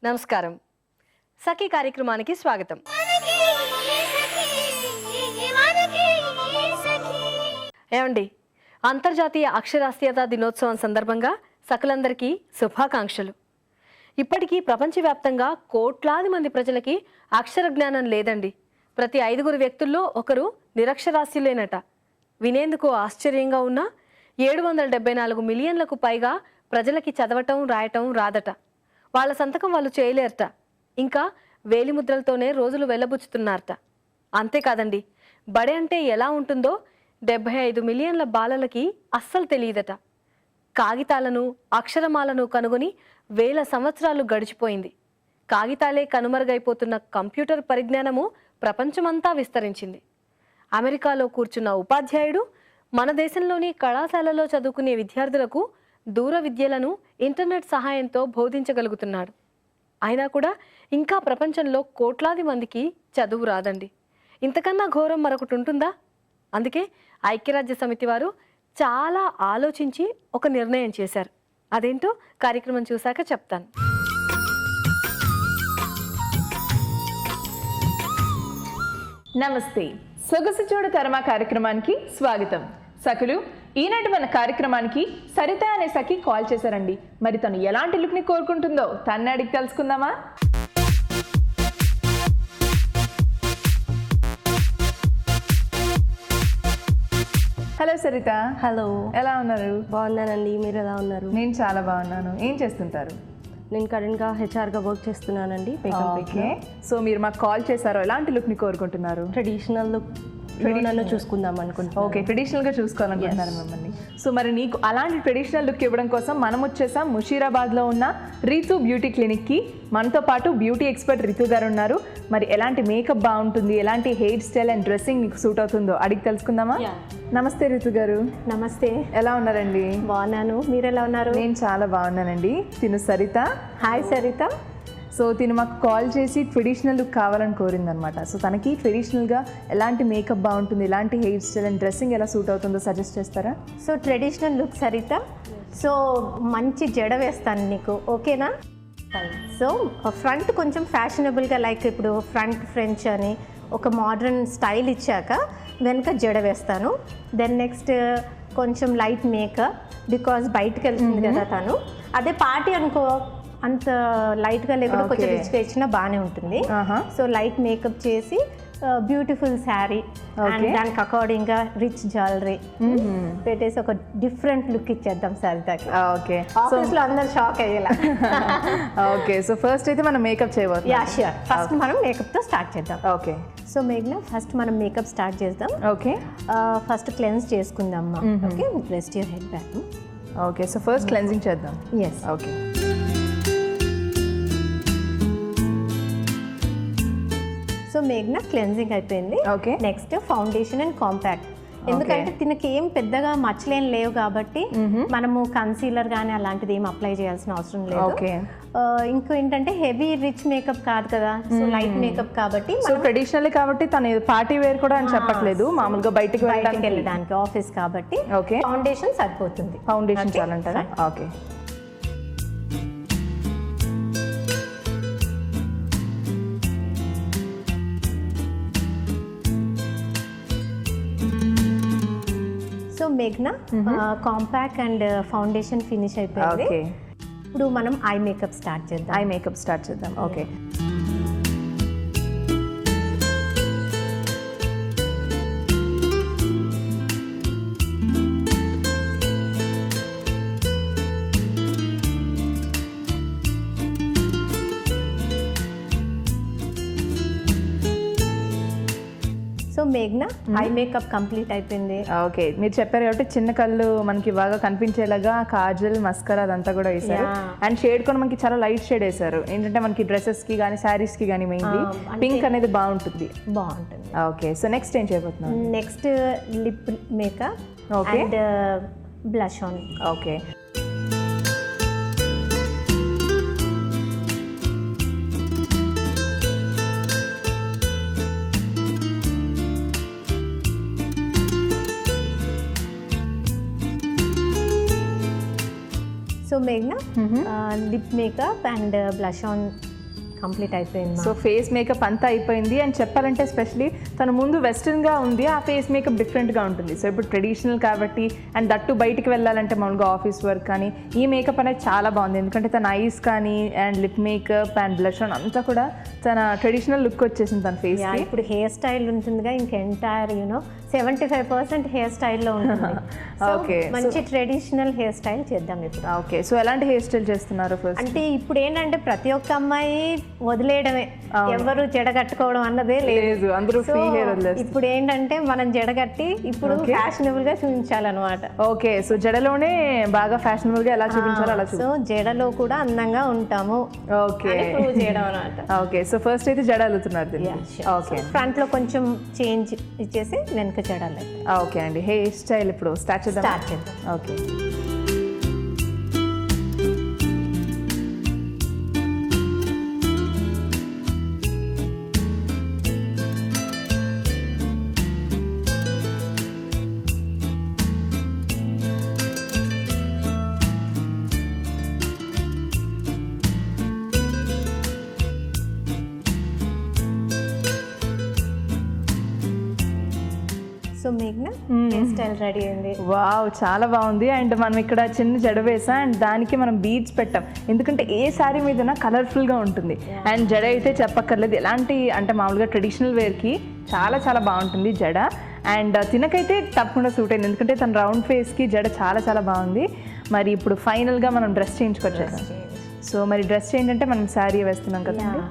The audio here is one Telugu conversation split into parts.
నమస్కారం. సఖీ కార్యక్రమానికి స్వాగతం. ఏమండి, అంతర్జాతీయ అక్షరాస్యత దినోత్సవం సందర్భంగా సకలందరికీ శుభాకాంక్షలు. ఇప్పటికీ ప్రపంచవ్యాప్తంగా కోట్లాది మంది ప్రజలకి అక్షర జ్ఞానం లేదండి. ప్రతి 5 వ్యక్తుల్లో ఒకరు నిరక్షరాస్యులేనట. వినేందుకు ఆశ్చర్యంగా ఉన్న 774 మిలియన్లకు పైగా ప్రజలకి చదవటం రాయటం రాదట. వాళ్ళ సంతకం వాళ్ళు చేయలేరట. ఇంకా వేలిముద్రలతోనే రోజులు వెళ్ళబుచ్చుతున్నారట. అంతేకాదండి, బడి అంటే ఎలా ఉంటుందో 75 మిలియన్ల బాలలకి అస్సలు తెలియదట. కాగితాలను అక్షరమాలను కనుగొని వేల సంవత్సరాలు గడిచిపోయింది. కాగితాలే కనుమరుగైపోతున్న కంప్యూటర్ పరిజ్ఞానము ప్రపంచమంతా విస్తరించింది. అమెరికాలో కూర్చున్న ఉపాధ్యాయుడు మన దేశంలోని కళాశాలలో చదువుకునే విద్యార్థులకు దూర విద్యలను ఇంటర్నెట్ సహాయంతో బోధించగలుగుతున్నాడు. అయినా కూడా ఇంకా ప్రపంచంలో కోట్లాది మందికి చదువు రాదండి. ఇంతకన్నా ఘోరం మరొకటి ఉంటుందా? అందుకే ఐక్యరాజ్య సమితి వారు చాలా ఆలోచించి ఒక నిర్ణయం చేశారు. అదేంటో కార్యక్రమం చూశాక చెప్తాను. నమస్తే, సొగసు చూడు కర్మ కార్యక్రమానికి స్వాగతం. సఖులు, ఈనాటి మన కార్యక్రమానికి సరిత అనే సఖి కాల్ చేశారండి. మరి తను ఎలాంటి లుక్ని కోరుకుంటుందో తన్నే అడిగి తెలుసుకుందామా? హలో సరిత. హలో, ఎలా ఉన్నారు? బాగున్నానండి. మీరు ఎలా ఉన్నారు? నేను చాలా బాగున్నాను. ఏం చేస్తుంటారు? నేను కరెంట్గా హెచ్ఆర్గా వర్క్ చేస్తున్నానండి. ఓకే, సో మీరు మాకు కాల్ చేశారో ఎలాంటి లుక్ని కోరుకుంటున్నారు? ట్రెడిషనల్ లుక్ నన్ను చూసుకుందాం అనుకుంటున్నాను. ఓకే, ట్రెడిషనల్గా చూసుకోవాలనుకుంటున్నారు మమ్మల్ని. సో మరి నీకు అలాంటి ట్రెడిషనల్ లుక్ ఇవ్వడం కోసం మనం వచ్చేసాం ముషీరాబాద్లో ఉన్న రితు బ్యూటీ క్లినిక్కి. మనతో పాటు బ్యూటీ ఎక్స్పర్ట్ రితు గారు ఉన్నారు. మరి ఎలాంటి మేకప్ బాగుంటుంది, ఎలాంటి హెయిర్ స్టైల్ అండ్ డ్రెస్సింగ్ నీకు సూట్ అవుతుందో అడిగి తెలుసుకుందామా? నమస్తే రితు గారు. నమస్తే. ఎలా ఉన్నారండి? బాగున్నాను. మీరు ఎలా ఉన్నారు? నేను చాలా బాగున్నానండి. తిను సరిత. హాయ్ సరిత. సో తిను మాకు కాల్ చేసి ట్రెడిషనల్ లుక్ కావాలని కోరిందనమాట. సో తనకి ట్రెడిషనల్గా ఎలాంటి మేకప్ బాగుంటుంది, ఎలాంటి హెయిర్ స్టైల్ అండ్ డ్రెస్సింగ్ ఎలా సూట్ అవుతుందో సజెస్ట్ చేస్తారా? So traditional look Saritha. So మంచి జడ వేస్తాను నీకు, ఓకేనా? సో ఫ్రంట్ కొంచెం ఫ్యాషనబుల్గా, లైక్ ఇప్పుడు ఫ్రంట్ ఫ్రెంచ్ అని ఒక మోడర్న్ స్టైల్ ఇచ్చాక వెనక జడ వేస్తాను. దెన్ నెక్స్ట్ కొంచెం లైట్ మేకప్, బికాజ్ బయటకు వెళ్తుంది కదా తను. అదే పార్టీ అనుకో, అంత లైట్గా లేకుండా కొంచెం రిచ్గా ఇచ్చినా బాగానే ఉంటుంది. సో లైట్ మేకప్ చేసి బ్యూటిఫుల్ శారీ అండ్ దానికి అకార్డింగ్గా రిచ్ జ్యువెలరీ పెట్టేసి ఒక డిఫరెంట్ లుక్ ఇచ్చేద్దాం సరితాకి. ఓకే, ఆఫీస్లో అందరు షాక్ అయ్యేలా. ఓకే, సో ఫస్ట్ అయితే మనం మేకప్ చేయబోతున్నాం. Yeah sure. ఫస్ట్ మనం మేకప్తో స్టార్ట్ చేద్దాం. ఓకే, సో మేఘ్నా, ఫస్ట్ మనం మేకప్ స్టార్ట్ చేద్దాం. ఓకే, ఫస్ట్ క్లెన్స్ చేసుకుందాం అమ్మా. Okay, rest your head back. Okay, so first cleansing చేద్దాం. ఎస్. ఓకే, సో మేఘ్నా క్లెన్జింగ్ అయిపోయింది. Okay, next foundation and compact. ఎందుకంటే తినకి ఏం పెద్దగా మచ్చలేం లేవు కాబట్టి మనము కన్సీలర్ కానీ అలాంటిది ఏం అప్లై చేయాల్సిన అవసరం లేదు. ఓకే, ఇంకో ఏంటంటే హెవీ రిచ్ మేకప్ కాదు కదా, సో లైట్ మేకప్ కాబట్టి. సో ట్రెడిషనల్ కాబట్టి తను పార్టీ వేర్ కూడా అని చెప్పట్లేదు, మామూలుగా బయటికి వెళ్ళడానికి ఆఫీస్ కాబట్టి. ఓకే, ఫౌండేషన్ సరిపోతుంది. ఫౌండేషన్ చాలంటారా? ఓకే, సో మేఘ్నా, కాంపాక్ట్ అండ్ ఫౌండేషన్ ఫినిష్ అయిపోయింది. ఓకే, ఇప్పుడు మనం ఐ మేకప్ స్టార్ట్ చేద్దాం. ఐ మేకప్ స్టార్ట్ చేద్దాం. ఓకే, సో మేఘ్నా, ఐ మేకప్ కంప్లీట్ అయిపోయింది. ఓకే, మీరు చెప్పారు కాబట్టి చిన్న కళ్ళు మనకి బాగా కనిపించేలాగా కాజల్, మస్కరా అదంతా కూడా వేసారు. అండ్ షేడ్ కూడా మనకి చాలా లైట్ షేడ్ వేసారు. ఏంటంటే మనకి డ్రెస్సెస్ కి కానీ శారీస్ కి కానీ మెయిన్లీ పింక్ అనేది బాగుంటుంది. ఓకే, సో నెక్స్ట్ ఏం చేయబోతున్నాం? Next lip makeup okay and blush on. Okay, so మేఘ్నా, lip makeup and blush on complete అయిపోయింది. సో ఫేస్ మేకప్ అంతా అయిపోయింది. అండ్ చెప్పాలంటే ఎస్పెషలీ తను ముందు వెస్ట్రన్గా ఉంది, ఆ ఫేస్ మేకప్ డిఫరెంట్గా ఉంటుంది. సో ఇప్పుడు ట్రెడిషనల్ కాబట్టి అండ్ దట్టు బయటికి వెళ్ళాలంటే మామూలుగా ఆఫీస్ వర్క్ కానీ ఈ మేకప్ అనేది చాలా బాగుంది. ఎందుకంటే తన ఐస్ కానీ and lip makeup and blush on అంతా కూడా తన ట్రెడిషనల్ లుక్ వచ్చేసింది తన ఫేస్. ఇప్పుడు హెయిర్ స్టైల్ ఉంటుందిగా, ఇంకా ఎంటైర్ 75% హెయిర్ స్టైల్లో ఉంటుంది. ఓకే, మంచి ట్రెడిషనల్ హెయిర్ స్టైల్ చేద్దాం ఇప్పుడు. ఓకే, సో ఎలాంటి హెయిర్ స్టైల్ చేస్తున్నారు ఫస్ట్? అంటే ఇప్పుడు ఏంటంటే ప్రతి ఒక్క అమ్మాయి వదిలేయడమే, ఎవరు జడ కట్టుకోవడం అన్నదే లేదు, అందరూ ఫ్రీ హెయిర్ వదిలేస్తారు. ఇప్పుడు ఏంటంటే మనం జడ కట్టి ఇప్పుడు ఫ్యాషనబుల్ గా చూపించాలన్నమాట. ఓకే, సో జడలోనే బాగా ఫ్యాషనబుల్ గా ఎలా చూపించాలో అలా సో జడలో కూడా అందంగా ఉంటాము. ఓకే, ప్రూవ్ చేయడం అన్నమాట. ఓకే, సో ఫస్ట్ అయితే జడ అల్లుతున్నారు. ఓకే, ఫ్రంట్ లో కొంచెం చేంజ్ ఇచ్చేసి వెనక జడాలి. ఓకే అండి, హెయిర్ స్టైల్ ఇప్పుడు స్టార్ట్ చేద్దాం. ఓకే, సో మేఘ్నా హెయిర్ స్టైల్ రెడీ అయింది. వావ్, చాలా బాగుంది. అండ్ మనం ఇక్కడ చిన్న జడ వేసా అండ్ దానికి మనం బీడ్స్ పెట్టాం, ఎందుకంటే ఏ శారీ మీదన కలర్ఫుల్గా ఉంటుంది. అండ్ జడ అయితే చెప్పక్కర్లేదు, ఎలాంటి అంటే మామూలుగా ట్రెడిషనల్ వేర్కి చాలా చాలా బాగుంటుంది జడ. అండ్ తినకైతే తప్పకుండా సూట్ అయింది, ఎందుకంటే తన రౌండ్ ఫేస్కి జడ చాలా చాలా బాగుంది. మరి ఇప్పుడు ఫైనల్గా మనం డ్రెస్ చేయించుకొచ్చేసాం. సో మరి డ్రెస్ చేంజ్ అంటే మనం శారీ వేస్తున్నాం కదండి.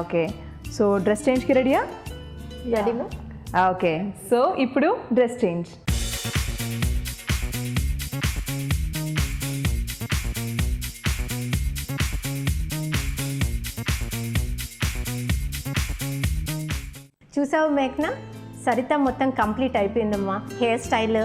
ఓకే, సో డ్రెస్ చేంజ్కి రెడీయా? రెడీమా? ఓకే, సో ఇప్పుడు డ్రెస్ చేంజ్. చూసావు మేఘ్నా, సరిత మొత్తం కంప్లీట్ అయిపోయిందమ్మా. హెయిర్ స్టైల్,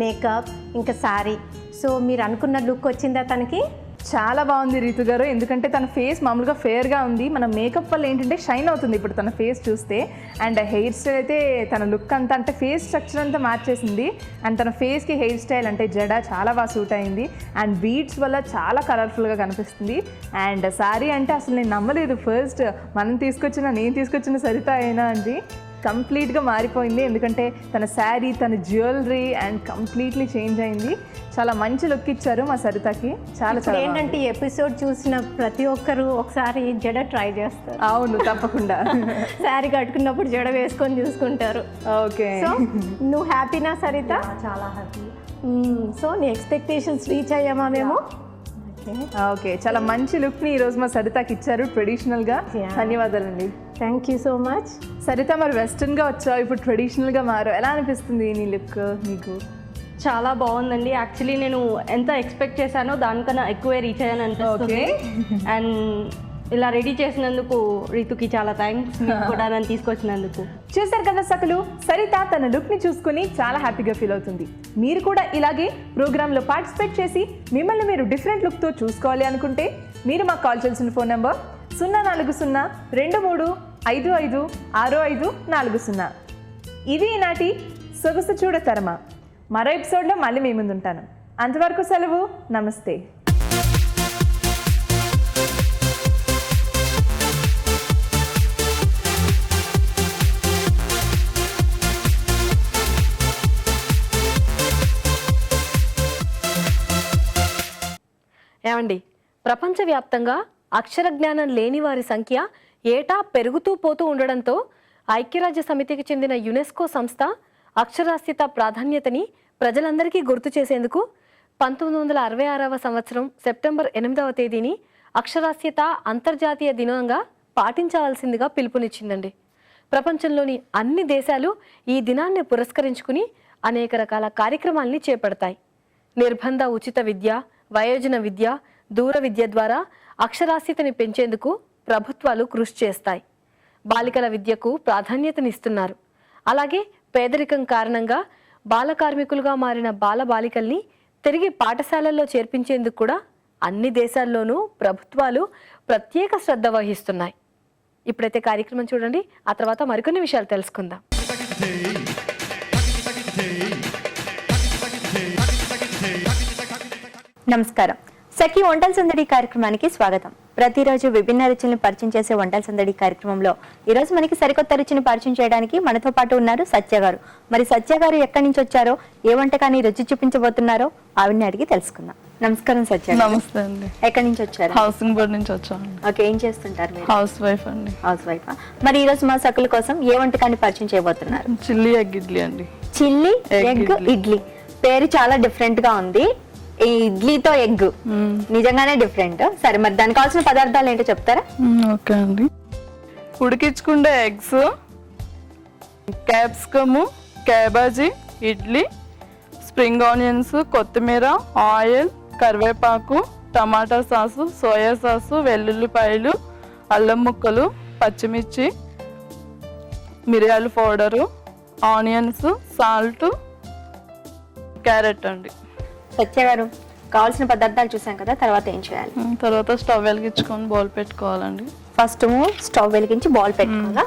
మేకప్, ఇంకా శారీ. సో మీరు అనుకున్న లుక్ వచ్చిందా తనకి? చాలా బాగుంది రీతు గారు, ఎందుకంటే తన ఫేస్ మామూలుగా ఫేర్గా ఉంది, మన మేకప్ వల్ల ఏంటంటే షైన్ అవుతుంది ఇప్పుడు తన ఫేస్ చూస్తే. అండ్ హెయిర్ స్టైల్ అయితే తన లుక్ అంతా అంటే ఫేస్ స్ట్రక్చర్ అంతా మార్చేసింది. అండ్ తన ఫేస్కి హెయిర్ స్టైల్ అంటే జడ చాలా బాగా సూట్ అయింది. అండ్ బీడ్స్ వల్ల చాలా కలర్ఫుల్గా కనిపిస్తుంది. అండ్ శారీ అంటే అసలు నేను నమ్మలేదు ఫస్ట్, నేను తీసుకొచ్చిన సరిత అయినా అండి. కంప్లీట్గా మారిపోయింది, ఎందుకంటే తన శారీ, తన జ్యువెలరీ అండ్ కంప్లీట్లీ చేంజ్ అయింది. చాలా మంచి లుక్ ఇచ్చారు మా సరితకి. చాలా చాలా ఏంటంటే ఈ ఎపిసోడ్ చూసిన ప్రతి ఒక్కరు ఒకసారి జడ ట్రై చేస్తారు. అవును, తప్పకుండా శారీ కట్టుకున్నప్పుడు జడ వేసుకొని చూసుకుంటారు. ఓకే, సో నువ్వు హ్యాపీనా సరిత? చాలా హ్యాపీ. సో నీ ఎక్స్పెక్టేషన్స్ రీచ్ అయ్యామా మేము? ఓకే, చాలా మంచి లుక్ని ఈరోజు మా సరితకి ఇచ్చారు ట్రెడిషనల్గా. ధన్యవాదాలండి. Thank you so much. Saritha, మరి వెస్ట్రన్గా వచ్చావు, ఇప్పుడు ట్రెడిషనల్గా మారు, ఎలా అనిపిస్తుంది నీ లుక్ నీకు? చాలా బాగుందండి. యాక్చువల్లీ నేను ఎంత ఎక్స్పెక్ట్ చేశానో దానికన్నా ఎక్కువే రీచ్ అయ్యాను అనిపిస్తుంది. అండ్ ఇలా రెడీ చేసినందుకు రీతుకి చాలా థ్యాంక్స్, కూడా నన్ను తీసుకొచ్చినందుకు. చూశారు కదా సకలు, సరిత తన లుక్ని చూసుకుని చాలా హ్యాపీగా ఫీల్ అవుతుంది. మీరు కూడా ఇలాగే ప్రోగ్రాంలో పార్టిసిపేట్ చేసి మిమ్మల్ని మీరు డిఫరెంట్ లుక్తో చూసుకోవాలి అనుకుంటే మీరు మాకు కాల్ చేయాల్సిన ఫోన్ నెంబర్ 04023556540. ఇది ఈనాటి సొగసు చూడతరమా. మరో ఎపిసోడ్లో మళ్ళీ మీ ముందు ఉంటాను. అంతవరకు సెలవు, నమస్తే. ఏమండి, ప్రపంచవ్యాప్తంగా అక్షర జ్ఞానం లేని వారి సంఖ్య ఏటా పెరుగుతూ పోతూ ఉండడంతో ఐక్యరాజ్య సమితికి చెందిన యునెస్కో సంస్థ అక్షరాస్యత ప్రాధాన్యతని ప్రజలందరికీ గుర్తు చేసేందుకు 1966వ సంవత్సరం సెప్టెంబర్ 8వ తేదీని అక్షరాస్యత అంతర్జాతీయ దినంగా పాటించాల్సిందిగా పిలుపునిచ్చిందండి. ప్రపంచంలోని అన్ని దేశాలు ఈ దినాన్ని పురస్కరించుకుని అనేక రకాల కార్యక్రమాల్ని చేపడతాయి. నిర్బంధ ఉచిత విద్య, వయోజన విద్య, దూర విద్య ద్వారా అక్షరాస్యతని పెంచేందుకు ప్రభుత్వాలు కృషి చేస్తాయి. బాలికల విద్యకు ప్రాధాన్యతనిస్తున్నారు. అలాగే పేదరికం కారణంగా బాల కార్మికులుగా మారిన బాలికల్ని తిరిగి పాఠశాలల్లో చేర్పించేందుకు కూడా అన్ని దేశాల్లోనూ ప్రభుత్వాలు ప్రత్యేక శ్రద్ధ వహిస్తున్నాయి. ఇప్పుడైతే కార్యక్రమం చూడండి, ఆ తర్వాత మరికొన్ని విషయాలు తెలుసుకుందాం. నమస్కారం. సఖి వంటల సందడి కార్యక్రమానికి స్వాగతం. ప్రతిరోజు విభిన్న రుచులను పరిచయం చేసే వంటల సందడి కార్యక్రమంలో ఈరోజు మనకి సరికొత్త రుచిని పరిచయం చేయడానికి మనతో పాటు ఉన్నారు సత్య గారు. మరి సత్య గారు ఎక్కడి నుంచి వచ్చారో, ఏ వంటకాన్ని రుచి చూపించబోతున్నారో ఆవిడని అడిగి తెలుసుకుందాం. నమస్కారం సత్య గారు. నమస్తే అండి. ఎక్కడి నుంచి వచ్చారు? హౌసింగ్ బోర్డ్ నుంచి వచ్చాను. ఓకే, ఏం చేస్తుంటారు మీరు? హౌస్ వైఫ్ అండి. House wife. మరి ఈ రోజు మా సకుల కోసం ఏ వంటకాన్ని పరిచయం చేయబోతున్నారు? చిల్లీ ఎగ్ ఇడ్లీ అండి. Chilli Egg egg idli. Idli. పేరు చాలా డిఫరెంట్ గా ఉంది. ఈ ఇడ్లీతో ఎగ్ నిజంగానే డిఫరెంట్. సరే, మరి దానికి కావాల్సిన పదార్థాలు ఏంటో చెప్తారా? ఓకే అండి. ఉడికించుకుంటే eggs, capsicum, cabbage, idli, spring onions, కొత్తిమీర, ఆయిల్, కరివేపాకు, టమాటా సాసు, సోయా సాసు, వెల్లుల్లిపాయలు, అల్లం ముక్కలు, పచ్చిమిర్చి, మిరియాల పౌడరు, ఆనియన్స్, సాల్ట్, క్యారెట్ అండి. సత్య గారు, కావాల్సిన పదార్థాలు చూసాం కదా, తర్వాత ఏం చేయాలి? తర్వాత స్టవ్ వెలిగించుకొని బౌల్ పెట్టుకోవాలండి. ఫస్ట్ స్టవ్ వెలిగించి బౌల్ పెట్టుకోవాలా?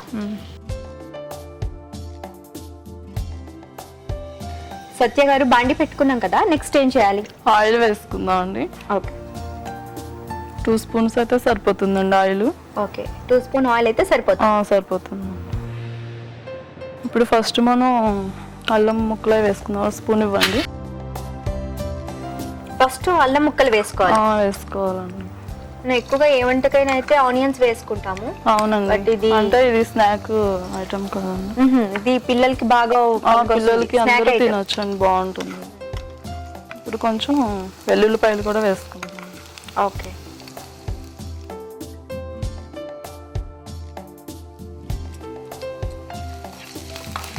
సత్య గారు, బాండి పెట్టుకున్నాం కదా, నెక్స్ట్ ఏం చేయాలి? ఆయిల్ వేసుకుందాం అండి. ఓకే 2 స్పూన్స్ అయితే సరిపోతుందండి ఆయిల్. ఓకే 2 స్పూన్ ఆయిల్ అయితే సరిపోతుంది. సరిపోతుంది. ఇప్పుడు ఫస్ట్ మనం అల్లం ముక్కలే వేసుకుందాం. 1 స్పూన్ ఇవ్వండి. ఫస్ట్ అల్లం ముక్కలు వేసుకోవాలి. వేసుకోవాలండి. మనం ఎక్కువగా ఏ వంటకైనా అయితే ఆనియన్స్ వేసుకుంటాము. అవునండి. బట్ ఇది అంటే ఇది స్నాక్ ఐటమ్ కదండి. ఇది పిల్లలకి బాగా పిల్లలకి snack అందరూ item. తినొచ్చు అండి, బాగుంటుంది. ఇప్పుడు కొంచెం వెల్లుల్లిపాయలు కూడా వేసుకుంటాం. ఓకే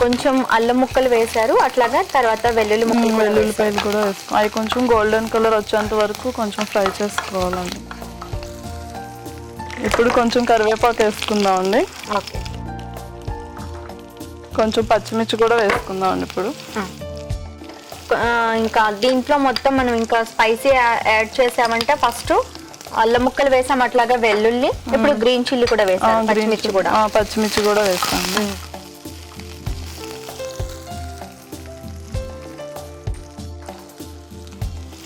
కొంచెం అల్లం ముక్కలు వేశారు, అట్లాగా తర్వాత వెల్లుల్లి ముక్కలు కూడా వేశారు. వెల్లుల్లిపాయలు కూడా వేసుకో. అవి కొంచెం గోల్డెన్ కలర్ వచ్చేంత వరకు కొంచెం ఫ్రై చేసుకోవాలండి. ఇప్పుడు కొంచెం కరివేపాకు వేసుకుందాం అండి. ఓకే కొంచెం పచ్చిమిర్చి కూడా వేసుకుందాం అండి. ఇప్పుడు ఇంకా దీంట్లో మొత్తం మనం ఇంకా స్పైసీ యాడ్ చేసామంటే ఫస్ట్ అల్లం ముక్కలు వేసాం, అట్లాగా వెల్లుల్లి, ఇప్పుడు గ్రీన్ చిల్లీ కూడా వేసాం, పచ్చిమిర్చి కూడా. పచ్చిమిర్చి కూడా వేస్తాం.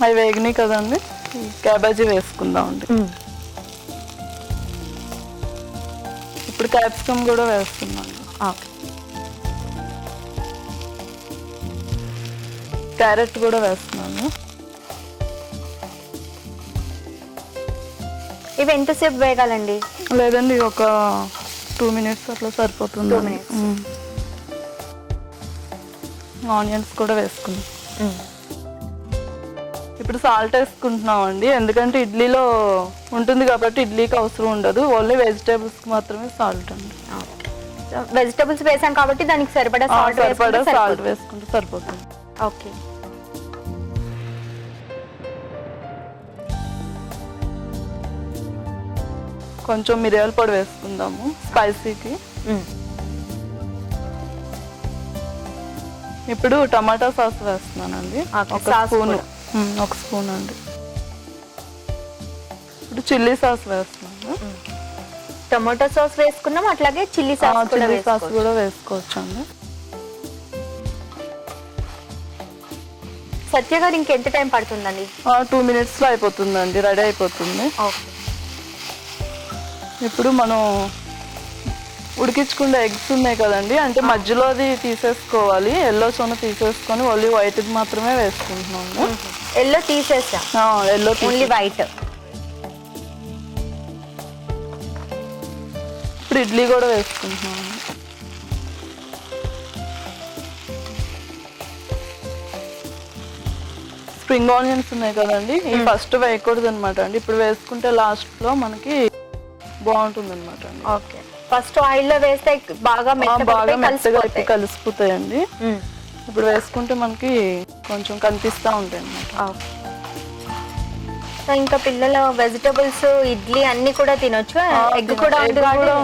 అవి వేగినాయి కదండి, క్యాబేజీ వేసుకుందాం అండి. ఇప్పుడు క్యాప్సికమ్ కూడా వేస్తున్నాం. క్యారెట్ కూడా వేస్తున్నాను. ఇవి ఎంతసేపు వేగాలండి? లేదండి, ఒక 2 మినిట్స్ అట్లా సరిపోతుంది. 2 minutes. ఆనియన్స్ కూడా వేసుకున్నాం. ఇప్పుడు సాల్ట్ వేసుకుంటున్నాం అండి, ఎందుకంటే ఇడ్లీలో ఉంటుంది కాబట్టి ఇడ్లీకి అవసరం ఉండదు, ఓన్లీ వెజిటేబుల్స్కి మాత్రమే సాల్ట్ అండి. వెజిటబుల్స్ వేసాం కాబట్టి దానికి సరిపడా సాల్ట్ వేసుకుంటే సరిపోతుంది. ఓకే కొంచెం మిరియాల పొడి వేసుకుందాము స్పైసీకి. ఇప్పుడు టమాటా సాస్ వేస్తున్నానండి, ఒక స్పూన్ అండి. ఇప్పుడు చిల్లీ సాస్ వేస్తున్నాను. టమాటో సాస్ వేసుకున్నాం, అట్లాగే చిల్లీ సాస్ కూడా వేసుకోవచ్చు అండి. సత్య గారు, ఇంకెంత టైం పడుతుందండి? 2 మినిట్స్లో అయిపోతుందండి, రెడీ అయిపోతుంది. ఇప్పుడు మనం ఉడికించుకునే ఎగ్స్ ఉన్నాయి కదండి, అంటే మధ్యలో అది తీసేసుకోవాలి, ఎల్లో సొన తీసేసుకొని ఓన్లీ వైట్కి మాత్రమే వేసుకుంటున్నాము. ఎల్లో తీసేసా, ఎల్లో ఓన్లీ వైట్. ఇప్పుడు ఇడ్లీ కూడా వేసుకుంటున్నాము. స్ప్రింగ్ ఆనియన్స్ ఉన్నాయి కదండి, ఇవి ఫస్ట్ వేయకూడదు అనమాట అండి, ఇప్పుడు వేసుకుంటే లాస్ట్లో మనకి బాగుంటుంది అనమాట అండి. ఓకే, ఫస్ట్ ఆయిల్లో వేస్తే బాగా మెత్తగా కలిసిపోతాయండి. ఇప్పుడు వేసుకుంటే మనకి కొంచెం కనిపిస్తూ ఉంటాయి అన్నమాట. సో ఇంకా పిల్లలు వెజిటబుల్స్, ఇడ్లీ అన్ని కూడా తినొచ్చు, ఎగ్ కూడా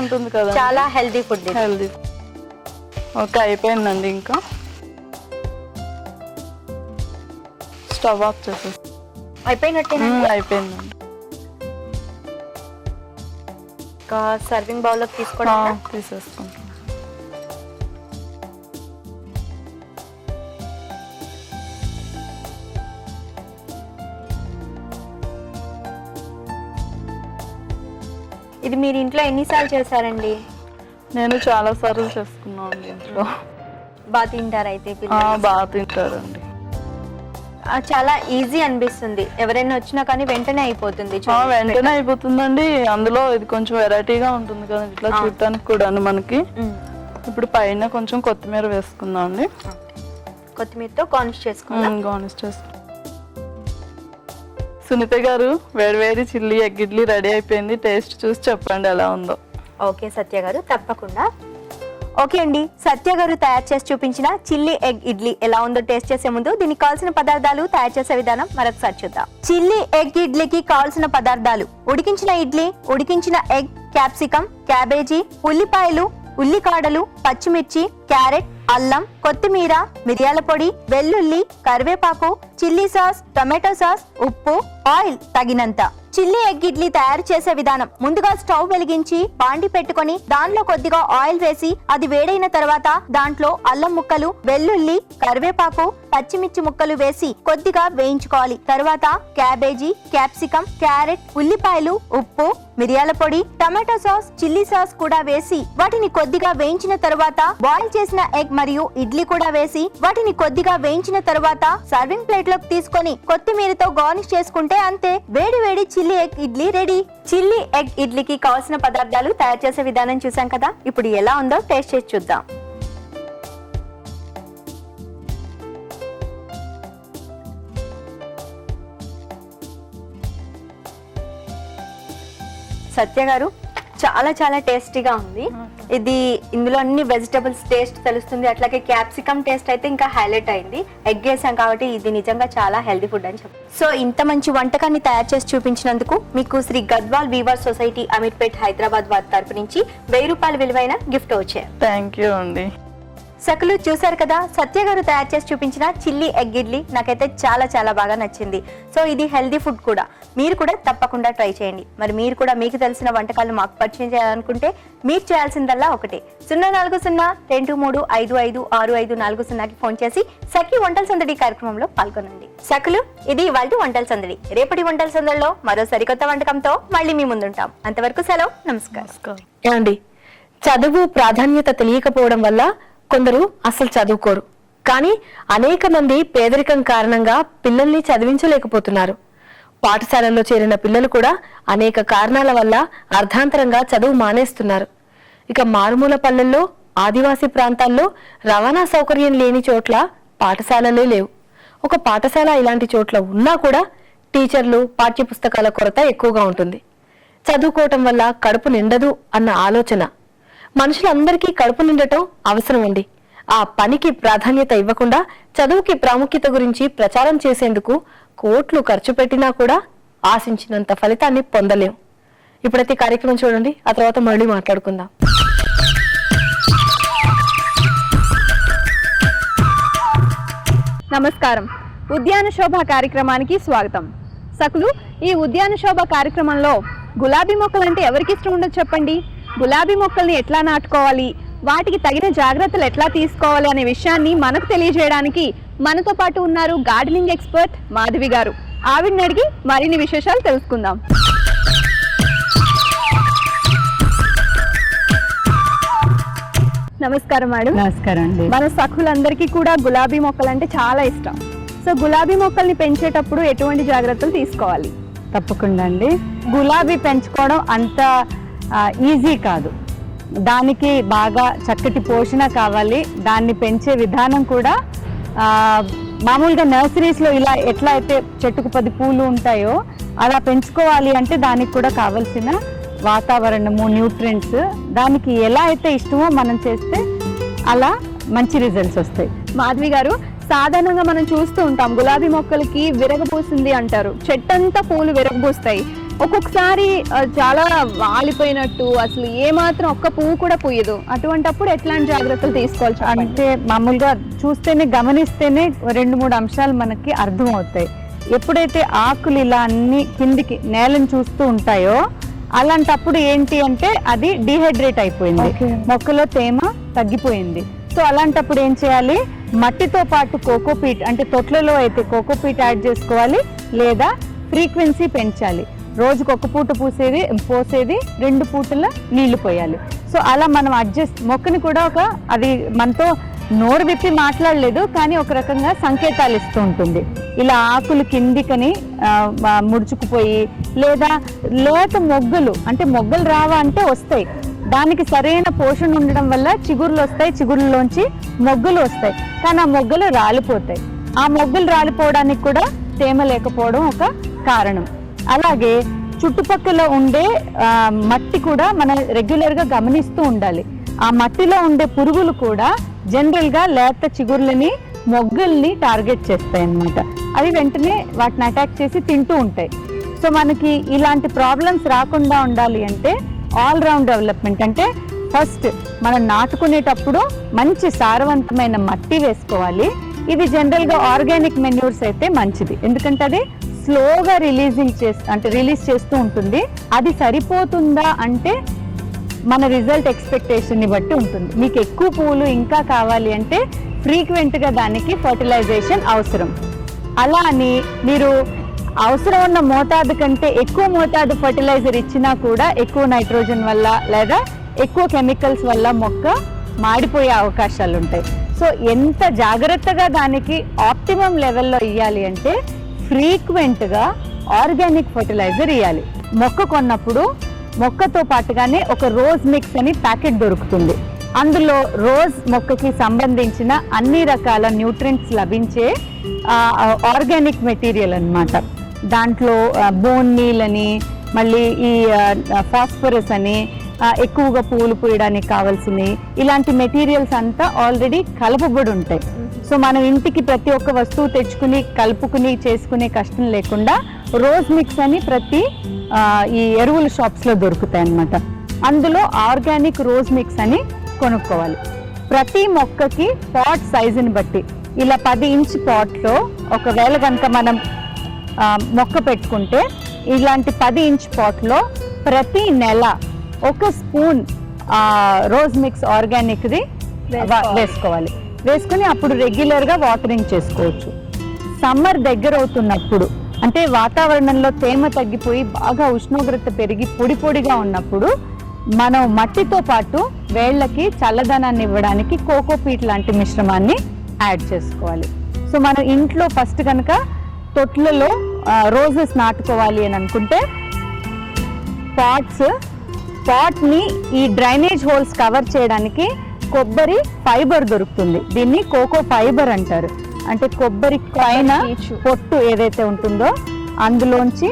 ఉంటుంది కదా, చాలా హెల్దీ ఫుడ్. హెల్దీ. ఓకే, అయిపోయిందండి. ఇంకా స్టవ్ ఆఫ్ చేసేసి అయిపోయినట్టేనండి. అయిపోయిందండి. ఇంకా సర్వింగ్ బౌల్లోకి తీసుకోవడం తీసేసుకుంటాం. ఇది మీరు ఇంట్లో ఎన్నిసార్లు చేశారండి? నేను చాలా సార్లు చేసుకున్నాను అండి ఇంట్లో. బాగా తింటారు అయితే పిల్లలు? బాగా తింటారండి. చాలా ఈజీ అనిపిస్తుంది, ఎవరైనా వచ్చినా కానీ వెంటనే అయిపోతుంది. వెంటనే అయిపోతుందండి. అందులో ఇది కొంచెం వెరైటీగా ఉంటుంది కదా ఇట్లా చూడటానికి కూడా మనకి. ఇప్పుడు పైన కొంచెం కొత్తిమీర వేసుకుందాం అండి. కొత్తిమీరతో గార్నిష్ చేసుకుందాం. గార్నిష్ చేసుకుందాం. సునీత గారు, వేడి చిల్లీ ఎగ్ ఇడ్లీ రెడీ అయిపోయింది. టేస్ట్ చూసి చెప్పండి ఎలా ఉందో. ఓకే సత్య గారు, తప్పకుండా. ఓకే అండి, సత్య గారు తయారు చేసి చూపించిన చిల్లీ ఎగ్ ఇడ్లీ ఎలా ఉందో టేస్ట్ చేసే ముందు దీనికి కావాల్సిన పదార్థాలు, తయారు చేసే విధానం మరొకసారి చూద్దాం. చిల్లీ ఎగ్ ఇడ్లీకి కావాల్సిన పదార్థాలు: ఉడికించిన ఇడ్లీ, ఉడికించిన ఎగ్, క్యాప్సికం, క్యాబేజీ, ఉల్లిపాయలు, ఉల్లికాడలు, పచ్చిమిర్చి, క్యారెట్, అల్లం, కొత్తిమీర, మిరియాల పొడి, వెల్లుల్లి, కరివేపాకు, చిల్లీ సాస్, టొమాటో సాస్, ఉప్పు, ఆయిల్ తగినంత. చిల్లీ ఎగ్ ఇడ్లీ తయారు చేసే విధానం: ముందుగా స్టవ్ వెలిగించి బాండి పెట్టుకొని దానిలో కొద్దిగా ఆయిల్ వేసి అది వేడైన తర్వాత దాంట్లో అల్లం ముక్కలు, వెల్లుల్లి, కరివేపాకు, పచ్చిమిర్చి ముక్కలు వేసి కొద్దిగా వేయించుకోవాలి. తర్వాత క్యాబేజీ, క్యాప్సికం, క్యారెట్, ఉల్లిపాయలు, ఉప్పు, మిరియాల పొడి, టమాటో సాస్, చిల్లీ సాస్ కూడా వేసి వాటిని కొద్దిగా వేయించిన తర్వాత బాయిల్ చేసిన ఎగ్ మరియు ఇడ్లీ కూడా వేసి వాటిని కొద్దిగా వేయించిన తర్వాత సర్వింగ్ ప్లేట్ లోకి తీసుకొని కొత్తిమీరతో గార్నిష్ చేసుకుంటే అంతే, వేడి వేడి chilli egg idli ready. Chilli egg ఇడ్లీకి కావాల్సిన పదార్థాలు, తయారు చేసే విధానం చూసాం కదా. ఇప్పుడు ఎలా ఉందో టేస్ట్ చేసి చూద్దాం. సత్య గారు, చాలా చాలా టేస్టీగా ఉంది ఇది. ఇందులో అన్ని వెజిటబుల్స్ టేస్ట్ తెలుస్తుంది, అట్లాగే క్యాప్సికమ్ టేస్ట్ అయితే ఇంకా హైలైట్ అయింది. ఎగ్ వేసాం కాబట్టి ఇది నిజంగా చాలా హెల్దీ ఫుడ్ అని చెప్పి. సో ఇంత మంచి వంటకాన్ని తయారు చేసి చూపించినందుకు మీకు శ్రీ గద్వాల్ వీవర్ సొసైటీ అమీర్పేట్ హైదరాబాద్ వారి తరపు నుంచి 1000 రూపాయల విలువైన గిఫ్ట్ వచ్చాయి. థ్యాంక్ యూ అండి. సకులు చూసారు కదా, సత్య గారు తయారు చేసి చూపించిన చిల్లీ ఎగ్ ఇడ్లీ నాకైతే చాలా చాలా బాగా నచ్చింది. సో ఇది హెల్దీ ఫుడ్ కూడా, మీరు కూడా తప్పకుండా ట్రై చేయండి. మరి మీరు కూడా మీకు తెలిసిన వంటకాలను మాకు పరిచయం చేయాలనుకుంటే మీరు చేయాల్సిందల్లా ఒకటే, 040-2355654కి ఫోన్ చేసి సఖి వంటల సందడి కార్యక్రమంలో పాల్గొనండి. సకులు, ఇది ఇవాల్టి వంటల సందడి. రేపటి వంటల సందడిలో మరో సరికొత్త వంటకంతో మళ్ళీ మీ ముందుంటాం. అంతవరకు సెలవు, నమస్కారం. ఏమండి, చదువు ప్రాధాన్యత తెలియకపోవడం వల్ల కొందరు అసలు చదువుకోరు, కానీ అనేక మంది పేదరికం కారణంగా పిల్లల్ని చదివించలేకపోతున్నారు. పాఠశాలల్లో చేరిన పిల్లలు కూడా అనేక కారణాల వల్ల అర్ధాంతరంగా చదువు మానేస్తున్నారు. ఇక మారుమూల పల్లెల్లో, ఆదివాసీ ప్రాంతాల్లో రవాణా సౌకర్యం లేని చోట్ల పాఠశాలలే లేవు. ఒక పాఠశాల ఇలాంటి చోట్ల ఉన్నా కూడా టీచర్లు, పాఠ్యపుస్తకాల కొరత ఎక్కువగా ఉంటుంది. చదువుకోవటం వల్ల కడుపు నిండదు అన్న ఆలోచన. మనుషులందరికీ కడుపు నిండటం అవసరం అండి. ఆ పనికి ప్రాధాన్యత ఇవ్వకుండా చదువుకి ప్రాముఖ్యత గురించి ప్రచారం చేసేందుకు కోట్లు ఖర్చు పెట్టినా కూడా ఆశించినంత ఫలితాన్ని పొందలేం. ఇప్పుడైతే కార్యక్రమం చూడండి, ఆ తర్వాత మళ్ళీ మాట్లాడుకుందాం. నమస్కారం, ఉద్యాన శోభ కార్యక్రమానికి స్వాగతం. సకులు, ఈ ఉద్యాన శోభ కార్యక్రమంలో గులాబీ మొక్కలు అంటే ఎవరికి ఇష్టం ఉండదు చెప్పండి. గులాబీ మొక్కల్ని ఎట్లా నాటుకోవాలి, వాటికి తగిన జాగ్రత్తలు ఎట్లా తీసుకోవాలి అనే విషయాన్ని మనకు తెలియజేయడానికి మనతో పాటు ఉన్నారు గార్డెనింగ్ ఎక్స్పర్ట్ మాధవి గారు. ఆవిడని అడిగి మరిన్ని విశేషాలు తెలుసుకుందాం. నమస్కారం మేడం. నమస్కారం అండి. మన సఖులందరికీ కూడా గులాబీ మొక్కలు అంటే చాలా ఇష్టం. సో గులాబీ మొక్కల్ని పెంచేటప్పుడు ఎటువంటి జాగ్రత్తలు తీసుకోవాలి? తప్పకుండా అండి. గులాబీ పెంచుకోవడం అంత ఈజీ కాదు, దానికి బాగా చక్కటి పోషణ కావాలి. దాన్ని పెంచే విధానం కూడా మామూలుగా నర్సరీస్లో ఇలా ఎట్లా అయితే చెట్టుకు 10 పూలు ఉంటాయో అలా పెంచుకోవాలి అంటే దానికి కూడా కావాల్సిన వాతావరణము, న్యూట్రియంట్స్ దానికి ఎలా అయితే ఇష్టమో మనం చేస్తే అలా మంచి రిజల్ట్స్ వస్తాయి. మాధవి గారు, సాధారణంగా మనం చూస్తూ ఉంటాం గులాబీ మొక్కలకి విరగబూసింది అంటారు, చెట్టంతా పూలు విరగబూస్తాయి. ఒక్కొక్కసారి చాలా వాలిపోయినట్టు అసలు ఏమాత్రం ఒక్క పువ్వు కూడా పూయదు. అటువంటప్పుడు ఎట్లాంటి జాగ్రత్తలు తీసుకోవాలి? అంటే మామూలుగా చూస్తేనే, గమనిస్తేనే 2-3 అంశాలు మనకి అర్థం అవుతాయి. ఎప్పుడైతే ఆకులు ఇలా అన్ని కిందికి నేలను చూస్తూ ఉంటాయో అలాంటప్పుడు ఏంటి అంటే అది డీహైడ్రేట్ అయిపోయింది, మొక్కలో తేమ తగ్గిపోయింది. సో అలాంటప్పుడు ఏం చేయాలి, మట్టితో పాటు కోకోపీట్, అంటే తొట్లలో అయితే కోకోపీట్ యాడ్ చేసుకోవాలి, లేదా ఫ్రీక్వెన్సీ పెంచాలి. రోజుకు ఒక పూట పోసేది 2 పూటల నీళ్లు పోయాలి. సో అలా మనం మొక్కని కూడా అది మనతో నోరు విప్పి మాట్లాడలేదు, కానీ ఒక రకంగా సంకేతాలు ఇస్తూ ఉంటుంది. ఇలా ఆకులు కిందికని ముడుచుకుపోయి, లేదా లేత మొగ్గలు, అంటే మొగ్గలు రావా అంటే వస్తాయి, దానికి సరైన పోషణ ఉండడం వల్ల చిగుర్లు వస్తాయి, చిగుర్లలోంచి మొగ్గలు వస్తాయి, కానీ ఆ మొగ్గలు రాలిపోతాయి. ఆ మొగ్గలు రాలిపోవడానికి కూడా తేమ లేకపోవడం ఒక కారణం. అలాగే చుట్టుపక్కల ఉండే మట్టి కూడా మనం రెగ్యులర్గా గమనిస్తూ ఉండాలి. ఆ మట్టిలో ఉండే పురుగులు కూడా జనరల్గా లేత చిగుర్లని, మొగ్గల్ని టార్గెట్ చేస్తాయి అన్నమాట. అవి వెంటనే వాటిని అటాక్ చేసి తింటూ ఉంటాయి. సో మనకి ఇలాంటి ప్రాబ్లమ్స్ రాకుండా ఉండాలి అంటే ఆల్ రౌండ్ డెవలప్మెంట్ అంటే ఫస్ట్ మనం నాటుకునేటప్పుడు మంచి సారవంతమైన మట్టి వేసుకోవాలి. ఇది జనరల్గా ఆర్గానిక్ మెన్యూర్స్ అయితే మంచిది, ఎందుకంటే అది స్లోగా రిలీజ్ చేస్తూ ఉంటుంది. అది సరిపోతుందా అంటే మన రిజల్ట్ ఎక్స్పెక్టేషన్ని బట్టి ఉంటుంది. మీకు ఎక్కువ పువ్వులు ఇంకా కావాలి అంటే ఫ్రీక్వెంట్గా దానికి ఫర్టిలైజేషన్ అవసరం. అలా అని మీరు అవసరం ఉన్న మోతాదు కంటే ఎక్కువ మోతాదు ఫర్టిలైజర్ ఇచ్చినా కూడా ఎక్కువ నైట్రోజన్ వల్ల లేదా ఎక్కువ కెమికల్స్ వల్ల మొక్క మాడిపోయే అవకాశాలు ఉంటాయి. సో ఎంత జాగ్రత్తగా దానికి ఆప్టిమం లెవెల్లో ఇవ్వాలి అంటే ఫ్రీక్వెంట్గా ఆర్గానిక్ ఫర్టిలైజర్ ఇవ్వాలి. మొక్క కొన్నప్పుడు మొక్కతో పాటుగానే ఒక రోజ్ మిక్స్ అని ప్యాకెట్ దొరుకుతుంది. అందులో రోజ్ మొక్కకి సంబంధించిన అన్ని రకాల న్యూట్రియంట్స్ లభించే ఆర్గానిక్ మెటీరియల్ అన్నమాట. దాంట్లో బోన్ మీల్ అని, మళ్ళీ ఈ ఫాస్ఫరస్ అని, ఎక్కువగా పువ్వులు పూయడానికి కావాల్సినవి, ఇలాంటి మెటీరియల్స్ అంతా ఆల్రెడీ కలపబడి ఉంటాయి. సో మనం ఇంటికి ప్రతి ఒక్క వస్తువు తెచ్చుకుని కలుపుకుని చేసుకునే కష్టం లేకుండా రోజ్ మిక్స్ అని ప్రతి ఈ ఎరువుల షాప్స్లో దొరుకుతాయి అన్నమాట. అందులో ఆర్గానిక్ రోజ్ మిక్స్ అని కొనుక్కోవాలి. ప్రతి మొక్కకి పాట్ సైజుని బట్టి ఇలా 10 ఇంచ్ పాట్లో ఒకవేళ కనుక మనం మొక్క పెట్టుకుంటే ఇలాంటి 10 ఇంచ్ పాట్లో ప్రతి నెల 1 స్పూన్ రోజ్ మిక్స్ ఆర్గానిక్ది వేసుకోవాలి. వేసుకుని అప్పుడు రెగ్యులర్గా వాటరింగ్ చేసుకోవచ్చు. సమ్మర్ దగ్గర అవుతున్నప్పుడు అంటే వాతావరణంలో తేమ తగ్గిపోయి బాగా ఉష్ణోగ్రత పెరిగి పొడి పొడిగా ఉన్నప్పుడు మనం మట్టితో పాటు వేళ్ళకి చల్లదనాన్ని ఇవ్వడానికి కోకోపీట్ లాంటి మిశ్రమాన్ని యాడ్ చేసుకోవాలి. సో మనం ఇంట్లో ఫస్ట్ కనుక తొట్లలో రోజెస్ నాటుకోవాలి అని అనుకుంటే పాట్ని ఈ డ్రైనేజ్ హోల్స్ కవర్ చేయడానికి కొబ్బరి ఫైబర్ దొరుకుతుంది. దీన్ని కోకో ఫైబర్ అంటారు. అంటే కొబ్బరి పైన పొట్టు ఏదైతే ఉంటుందో అందులోంచి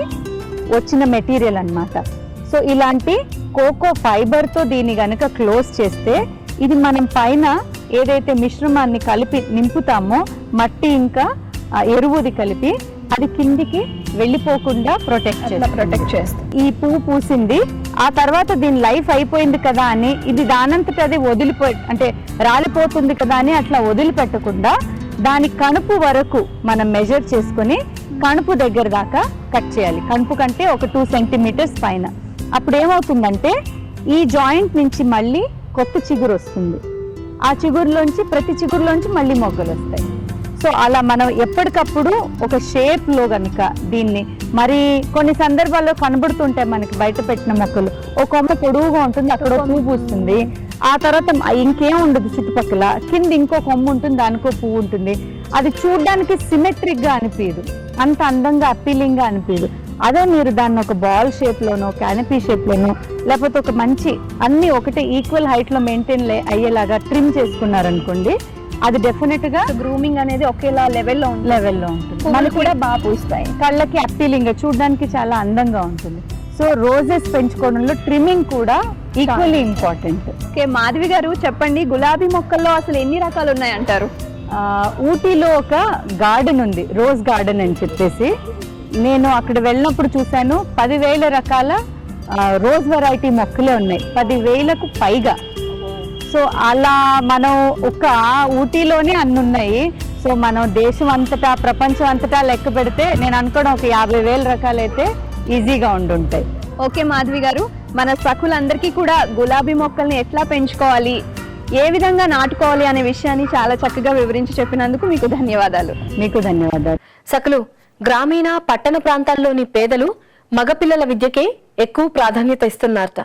వచ్చిన మెటీరియల్ అన్నమాట. సో ఇలాంటి కోకో ఫైబర్తో దీన్ని గనక క్లోజ్ చేస్తే ఇది మనం పైన ఏదైతే మిశ్రమాన్ని కలిపి నింపుతామో మట్టి ఇంకా ఎరువుది కలిపి అది కిందికి వెళ్ళిపోకుండా ప్రొటెక్ట్ చేస్తుంది. ఈ పువ్వు పూసింది, ఆ తర్వాత దీని లైఫ్ అయిపోయింది కదా అని ఇది దానంతట అది అంటే రాలిపోతుంది కదా అని అట్లా వదిలిపెట్టకుండా దాని కణుపు వరకు మనం మెజర్ చేసుకుని కణుపు దగ్గర దాకా కట్ చేయాలి. కణుపు కంటే ఒక 2 సెంటీమీటర్స్ పైన. అప్పుడు ఏమవుతుందంటే ఈ జాయింట్ నుంచి మళ్ళీ కొత్త చిగురు వస్తుంది. ఆ చిగురులోంచి ప్రతి చిగురులోంచి మళ్ళీ మొగ్గలు వస్తాయి. సో అలా మనం ఎప్పటికప్పుడు ఒక షేప్లో కనుక దీన్ని మరి కొన్ని సందర్భాల్లో కనబడుతుంటాయి మనకి బయట పెట్టిన మొక్కలు. ఒక కొమ్మ పొడువుగా ఉంటుంది, అక్కడ పువ్వు పూస్తుంది, ఆ తర్వాత ఇంకేం ఉండదు చుట్టుపక్కల, కింద ఇంకో కొమ్మ ఉంటుంది, దానికో పువ్వు ఉంటుంది. అది చూడడానికి సిమెట్రిక్గా అనిపించదు, అంత అందంగా అప్పీలింగ్గా అనిపించదు. అదే మీరు దాన్ని ఒక బాల్ షేప్లోనో క్యానపీ షేప్లోనో లేకపోతే ఒక మంచి అన్ని ఒకటే ఈక్వల్ హైట్లో మెయింటైన్ అయ్యేలాగా ట్రిమ్ చేసుకున్నారనుకోండి, అది డెఫినెట్ గా గ్రూమింగ్ అనేది ఒకేలా లెవెల్లో ఉంటుంది. మనకి కూడా బాగా పూస్తాయి, కళ్ళకి అప్పీలింగ్, చూడడానికి చాలా అందంగా ఉంటుంది. సో రోజెస్ పెంచుకోవడంలో ట్రిమ్మింగ్ కూడా ఈక్వల్లీ ఇంపార్టెంట్. ఓకే మాధవి గారు చెప్పండి, గులాబీ మొక్కల్లో అసలు ఎన్ని రకాలు ఉన్నాయంటారు? ఊటీలో ఒక గార్డెన్ ఉంది, రోజ్ గార్డెన్ అని చెప్పేసి. నేను అక్కడ వెళ్ళినప్పుడు చూశాను 10,000 రకాల రోజ్ వెరైటీ మొక్కలే ఉన్నాయి, 10,000కు పైగా. సో అలా మనం ఒక ఊటీలోనే అన్ని ఉన్నాయి. సో మనం దేశం అంతటా ప్రపంచం అంతటా లెక్క పెడితే నేను అనుకోవడం ఒక 50,000 రకాలైతే ఈజీగా ఉండుంటాయి. ఓకే మాధవి గారు, మన సఖులందరికీ కూడా గులాబీ మొక్కల్ని ఎట్లా పెంచుకోవాలి, ఏ విధంగా నాటుకోవాలి అనే విషయాన్ని చాలా చక్కగా వివరించి చెప్పినందుకు మీకు ధన్యవాదాలు. మీకు ధన్యవాదాలు. సకలు గ్రామీణ పట్టణ ప్రాంతాల్లోని పేదలు మగపిల్లల విద్యకే ఎక్కువ ప్రాధాన్యత ఇస్తున్నారట.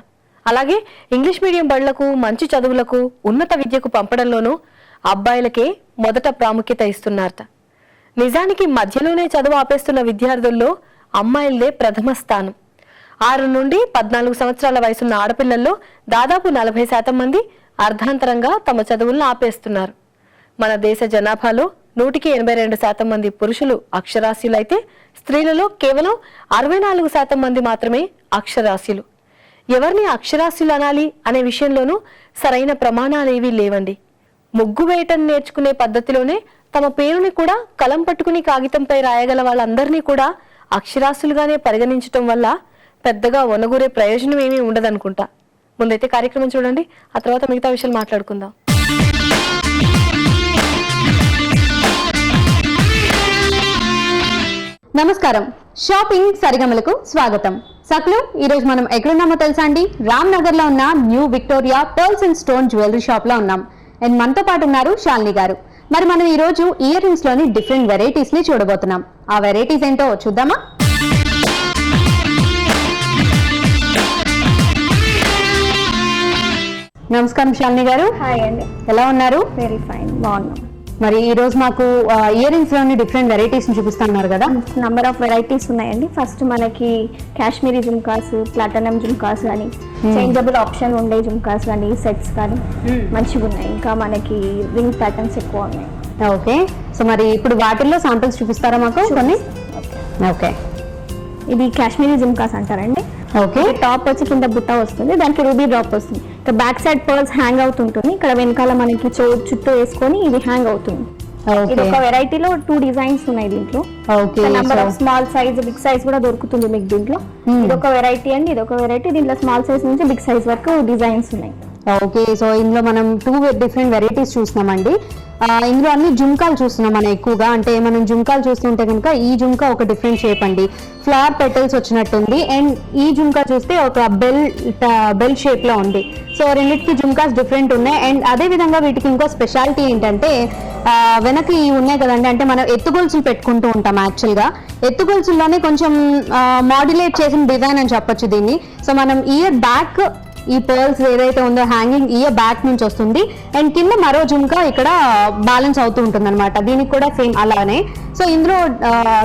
అలాగే ఇంగ్లీష్ మీడియం బడులకు, మంచి చదువులకు, ఉన్నత విద్యకు పంపడంలోనూ అబ్బాయిలకే మొదట ప్రాముఖ్యత ఇస్తున్నారట. నిజానికి మధ్యలోనే చదువు ఆపేస్తున్న విద్యార్థుల్లో అమ్మాయిలదే ప్రథమ స్థానం. 6 నుండి 14 సంవత్సరాల వయసున్న ఆడపిల్లల్లో దాదాపు 40% మంది అర్ధాంతరంగా తమ చదువులను ఆపేస్తున్నారు. మన దేశ జనాభాలో 182% మంది పురుషులు అక్షరాస్యులైతే స్త్రీలలో కేవలం 64% మంది మాత్రమే అక్షరాస్యులు. ఎవరిని అక్షరాస్యులు అనాలి అనే విషయంలోనూ సరైన ప్రమాణాలేవీ లేవండి. ముగ్గు వేయటం నేర్చుకునే పద్ధతిలోనే తమ పేరుని కూడా కలం పట్టుకుని కాగితంపై రాయగల వాళ్ళందరినీ కూడా అక్షరాస్యులుగానే పరిగణించటం వల్ల పెద్దగా వనగూరే ప్రయోజనం ఏమీ ఉండదనుకుంటా. ముందైతే కార్యక్రమం చూడండి, ఆ తర్వాత మిగతా విషయాలు మాట్లాడుకుందాం. నమస్కారం, షాపింగ్ సరిగమలకు స్వాగతం. సక్లు ఈరోజు మనం ఎక్కడున్నామో తెలుసా అండి? రామ్ నగర్ లో ఉన్న new Victoria pearls and stone jewellery shop లో ఉన్నాం. అండ్ మనతో పాటు ఉన్నారు శాలిని గారు. మరి మనం ఈ రోజు ఇయర్ రింగ్స్ లోని డిఫరెంట్ వెరైటీస్ ని చూడబోతున్నాం. ఆ వెరైటీస్ ఏంటో చూద్దామా? నమస్కారం శాలిని గారు. హాయ్ అండి. ఎలా ఉన్నారు? వెరీ ఫైన్, బాగున్నాం. మరి ఈ రోజు మాకు ఇయర్ రింగ్స్ లోని డిఫరెంట్ వెరైటీస్ ని చూపిస్తున్నారు కదా? నంబర్ ఆఫ్ వెరైటీస్ ఉన్నాయండి. ఫస్ట్ మనకి కాశ్మీరీ జుమ్కాస్, ప్లాటినం జుమ్కాస్ కానీ, చేంజబుల్ ఆప్షన్ ఉండే జుమ్కాస్ కానీ, సెట్స్ కానీ మంచిగా ఉన్నాయి. ఇంకా మనకి రింగ్ ప్యాటర్న్స్ ఎక్కువ ఉన్నాయి. ఓకే, సో మరి ఇప్పుడు వాటిల్లో శాంపిల్స్ చూపిస్తారా మాకు కొన్ని? ఓకే, ఇది కాశ్మీరీ జుమ్కాస్ అంటారండి. ఓకే, టాప్ వచ్చి కింద బుట్ట వస్తుంది, దానికి రూబీ డ్రాప్ వస్తుంది. ఇక్కడ బ్యాక్ సైడ్ పర్ల్స్ హ్యాంగ్ అవుతుంటుంది. ఇక్కడ వెనకాల మనకి చుట్టూ వేసుకొని ఇది హ్యాంగ్ అవుతుంది. ఇది ఒక వెరైటీలో 2 డిజైన్స్ ఉన్నాయి దీంట్లో. Number of small size, big size కూడా దొరుకుతుంది మీకు దీంట్లో. ఇది ఒక వెరైటీ అండి, ఇది ఒక వెరైటీ. దీంట్లో స్మాల్ సైజ్ నుంచి బిగ్ సైజ్ వరకు డిజైన్స్ ఉన్నాయి. ఓకే, సో ఇందులో మనం 2 డిఫరెంట్ వెరైటీస్ చూస్తున్నామండి. ఇందులో అన్ని జుంకాలు చూస్తున్నాం మనం ఎక్కువగా. అంటే మనం జుంకాలు చూస్తుంటే కనుక ఈ జుంకా ఒక డిఫరెంట్ షేప్ అండి, ఫ్లవర్ పెటల్స్ వచ్చినట్టుంది. అండ్ ఈ జుంకా చూస్తే ఒక బెల్ షేప్ లో ఉంది. సో రెండింటికి జుంకాస్ డిఫరెంట్ ఉన్నాయి. అండ్ అదే విధంగా వీటికి ఇంకో స్పెషాలిటీ ఏంటంటే వెనక్కి ఉన్నాయి కదండి, అంటే మనం ఎత్తుగొలుసులు పెట్టుకుంటూ ఉంటాం. యాక్చువల్గా ఎత్తుగొలుసుల్లోనే కొంచెం మాడ్యులేట్ చేసిన డిజైన్ అని చెప్పొచ్చు దీన్ని. సో మనం ఇయర్ బ్యాక్ ఈ పర్ల్స్ ఏదైతే ఉందో హ్యాంగింగ్ ఇయర్ బ్యాక్ నుంచి వస్తుంది. అండ్ కింద మరో జుంకా ఇక్కడ బ్యాలెన్స్ అవుతూ ఉంటుంది అనమాట. దీనికి కూడా సేమ్ అలానే. సో ఇందులో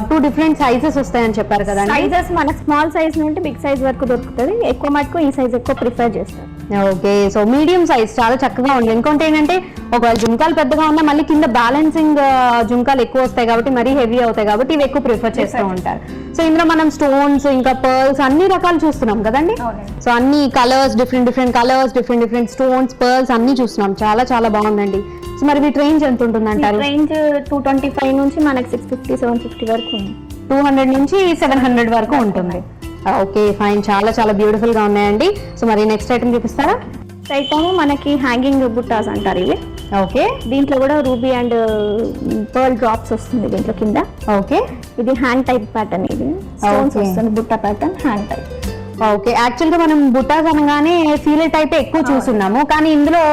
2 డిఫరెంట్ సైజెస్ వస్తాయని చెప్పారు కదా? సైజెస్ మన స్మాల్ సైజ్ నుండి బిగ్ సైజ్ వరకు దొరుకుతుంది. ఎక్కువ మటుకు ఈ సైజ్ ఎక్కువ ప్రిఫర్ చేస్తారు. ఓకే, సో మీడియం సైజ్ చాలా చక్కగా ఉంది. ఇంకోటి ఏంటంటే ఒకవేళ జుంకాలు పెద్దగా ఉన్నా మళ్ళీ కింద బ్యాలెన్సింగ్ జుంకాలు ఎక్కువ వస్తాయి కాబట్టి మరీ హెవీ అవుతాయి కాబట్టి ఇవి ఎక్కువ ప్రిఫర్ చేస్తూ ఉంటారు. సో ఇందులో మనం స్టోన్స్ ఇంకా పర్ల్స్ అన్ని రకాలు చూస్తున్నాం కదండి. సో అన్ని colours, different colours, different stones, pearls అన్ని చూస్తున్నాం. చాలా చాలా బాగుందండి. సో మరి వీటి రేంజ్ ఎంత ఉంటుంది అంటారు? రేంజ్ 225 నుంచి మనకి 650, 750 వరకు ఉంది. 200 నుంచి 700 వరకు ఉంటుంది. ఓకే, ఫైన్, చాలా చాలా బ్యూటిఫుల్ గా ఉన్నాయండి. సో మరి నెక్స్ట్ ఐటమ్ చూపిస్తారా? ఐటమ్ మనకి హ్యాంగింగ్ బుట్టాస్ అంటారు ఇవి. ఓకే, దీంట్లో కూడా రూబీ అండ్ పర్ల్ డ్రాప్స్ వస్తుంది దీంట్లో కింద. ఓకే, ఇది హ్యాండ్ టైప్ ప్యాటర్న్. ఇది స్టోన్స్ వస్తుంది, బుట్ట pattern, hand type. Okay, actual గా మనం బుట్టాస్ అనగానే ఫీలెట్ టైప్ ఎక్కువ చూస్తున్నాము, కానీ ఇందులో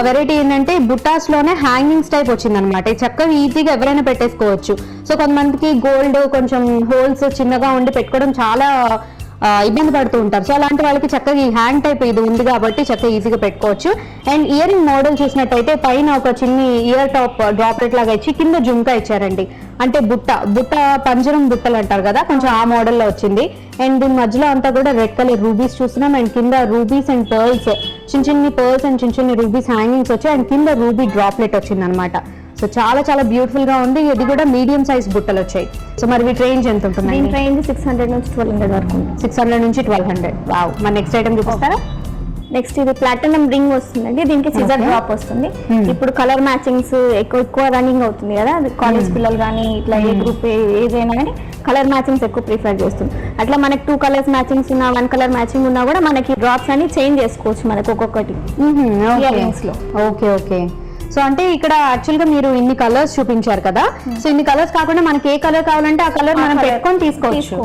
వెరైటీ ఏంటంటే బుట్టాస్ లోనే హ్యాంగింగ్స్ టైప్ వచ్చింది అనమాట. చక్కగా ఈజీగా ఎవరైనా పెట్టేసుకోవచ్చు. సో కొంతమందికి గోల్డ్ కొంచెం హోల్స్ చిన్నగా ఉండి పెట్టుకోవడం చాలా ఇబ్బంది పడుతూ ఉంటారు. సో అలాంటి వాళ్ళకి చక్కగా ఈ హ్యాండ్ టైప్ ఇది ఉంది కాబట్టి చక్కగా ఈజీగా పెట్టుకోవచ్చు. అండ్ ఇయర్ రింగ్ మోడల్ చూసినట్టయితే పైన ఒక చిన్ని ఇయర్ టాప్ డ్రాప్లెట్ లాగా ఇచ్చి కింద జుంకా ఇచ్చారండి. అంటే బుట్ట పంజరం బుట్టలు అంటారు కదా, కొంచెం ఆ మోడల్లో వచ్చింది. అండ్ దీని మధ్యలో అంతా కూడా రెడ్ కలర్ రూబీస్ చూస్తున్నాం. అండ్ కింద రూబీస్ అండ్ పర్ల్స్, చిన్ని పర్ల్స్ అండ్ చిన్ని రూబీస్ హ్యాంగింగ్స్ వచ్చాయి. అండ్ కింద రూబీ డ్రాప్లెట్ వచ్చింది అనమాట. సో చాలా చాలా బ్యూటిఫుల్ గా ఉంది. ఇది కూడా మీడియం సైజ్ బుట్టలు వచ్చాయి. సో మరి వీటి రేంజ్ ఎంత ఉంటుంది? దీని రేంజ్ 600 నుంచి 1200 వరకు ఉంది. 600 నుంచి 1200. వావ్, మరి నెక్స్ట్ ఐటమ్ చూపిస్తారా? నెక్స్ట్ ఇది ప్లాటినం రింగ్ వస్తుందండి. దీనికి సిజర్ డ్రాప్ వస్తుంది. ఇప్పుడు కలర్ మ్యాచింగ్స్ ఎక్కువ రన్నింగ్ అవుతుంది కదా, కాలేజ్ పిల్లలు కానీ ఇట్లా ఏ గ్రూప్ ఏదైనా కానీ కలర్ మ్యాచింగ్స్ ఎక్కువ ప్రిఫర్ చేస్తుంది. అట్లా మనకి 2 కలర్స్ మ్యాచింగ్స్ ఉన్నా, 1 కలర్ మ్యాచింగ్ ఉన్నా కూడా మనకి డ్రాప్స్ అన్ని చేంజ్ చేసుకోవచ్చు మనకి ఒక్కొక్కటి ఇయర్ రింగ్స్ లో. ఓకే ఓకే, సో అంటే ఇక్కడ యాక్చువల్ గా మీరు ఇన్ని కలర్స్ చూపించారు కదా, సో ఇన్ని కలర్స్ కాకుండా మనకి ఏ కలర్ కావాలంటే ఆ కలర్ మనం పెట్టుకొని తీసుకోవచ్చు.